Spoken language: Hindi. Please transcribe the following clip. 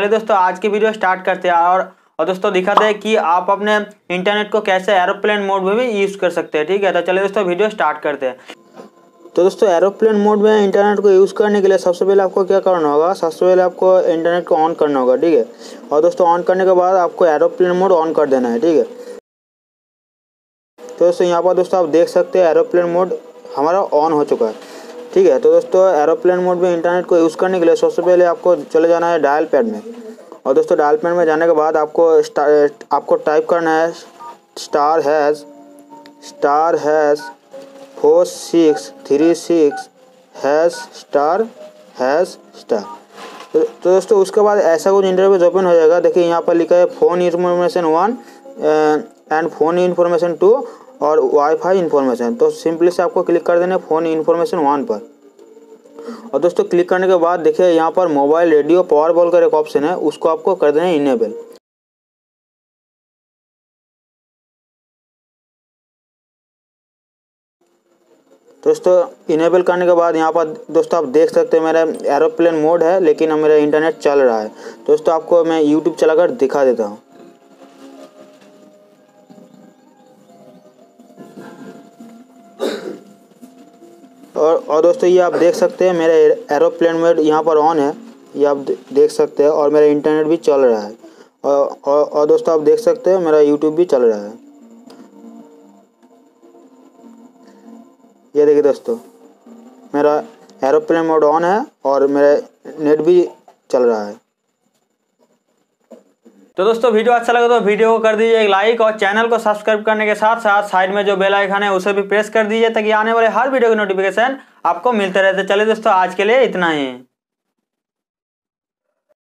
चलिए दोस्तों आज की वीडियो स्टार्ट करते हैं और दोस्तों दिखाते हैं कि आप अपने इंटरनेट को कैसे एरोप्लेन मोड में भी यूज़ कर सकते हैं। ठीक है, तो चलिए दोस्तों वीडियो स्टार्ट करते हैं। तो दोस्तों एरोप्लेन मोड में इंटरनेट को यूज़ करने के लिए सबसे पहले आपको क्या करना होगा, सबसे पहले आपको इंटरनेट को ऑन करना होगा। ठीक है, और दोस्तों ऑन करने के बाद आपको एरोप्लेन मोड ऑन कर देना है। ठीक है, तो दोस्तों यहाँ पर दोस्तों आप देख सकते हैं एरोप्लेन मोड हमारा ऑन हो चुका है। ठीक है, तो दोस्तों एरोप्लेन मोड में इंटरनेट को यूज़ करने के लिए सबसे पहले आपको चले जाना है डायल पैड में। और दोस्तों डायल पैड में जाने के बाद आपको टाइप करना है *4636#*. तो दोस्तों उसके बाद ऐसा कुछ इंटरफेस ओपन हो जाएगा। देखिए यहाँ पर लिखा है phone information 1 and phone information 2 और वाईफाई इन्फॉर्मेशन। तो सिंपली से आपको क्लिक कर देना है फ़ोन इन्फॉर्मेशन 1 पर। और दोस्तों क्लिक करने के बाद देखिए यहाँ पर मोबाइल रेडियो पावर बोल कर एक ऑप्शन है, उसको आपको कर देना है इनेबल। दोस्तों इनेबल करने के बाद यहाँ पर दोस्तों आप देख सकते हैं मेरा एरोप्लेन मोड है, लेकिन मेरा इंटरनेट चल रहा है। दोस्तों आपको मैं यूट्यूब चलाकर दिखा देता हूँ। और दोस्तों ये आप देख सकते हैं मेरा एरोप्लेन मोड यहाँ पर ऑन है, ये आप देख सकते हैं, और मेरा इंटरनेट भी चल रहा है। और दोस्तों आप देख सकते हैं मेरा यूट्यूब भी चल रहा है। ये देखिए दोस्तों मेरा एरोप्लेन मोड ऑन है और मेरा नेट भी चल रहा है। तो दोस्तों वीडियो अच्छा लगा तो वीडियो को कर दीजिए एक लाइक और चैनल को सब्सक्राइब करने के साथ साथ साइड में जो बेल आइकन है उसे भी प्रेस कर दीजिए ताकि आने वाले हर वीडियो की नोटिफिकेशन आपको मिलते रहते। चलिए दोस्तों आज के लिए इतना ही।